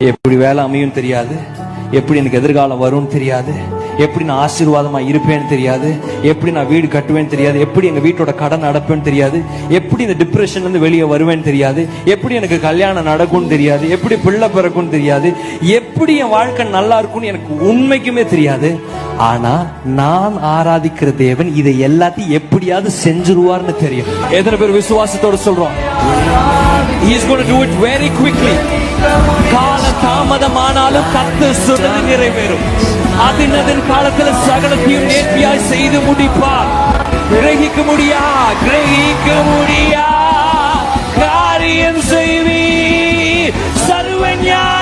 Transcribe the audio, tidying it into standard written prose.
எப்படி வேலை அமையும் தெரியாது, எப்படி எனக்கு எதிர்காலம் வரும்னு தெரியாது, எப்படி நான் ஆசீர்வாதமா இருப்பேன்னு தெரியாது, எப்படி நான் வீடு கட்டுவேன்னு தெரியாது, எப்படி எங்க வீட்டோட கடன் அடைப்பேன்னு தெரியாது, எப்படி இந்த டிப்ரெஷன்ல இருந்து வெளியே வருவேன்னு தெரியாது, எப்படி எனக்கு கல்யாணம் நடக்கும்னு தெரியாது, எப்படி பிள்ளை பிறக்கும்னு தெரியாது, எப்படி என் வாழ்க்கை நல்லா இருக்கும்னு எனக்கு உண்மைக்குமே தெரியாது. ஆனா நான் ஆராதிக்கிற தேவன் இதை எல்லாத்தையும் எப்படியாவது செஞ்சிருவார்னு தெரியும். எத்தனை பேர் விசுவாசத்தோட சொல்றோம்? He is going to do it very quickly. கால தாமதமானாலும் கர்த்தர் சொன்னது நிறைவேறும். அதின் காலத்தில் சகலத்தையும் நேர்த்தியாய் செய்து முடிப்பார். கிரகிக்க முடியா காரியம் செய்வீர் சர்வஞானி.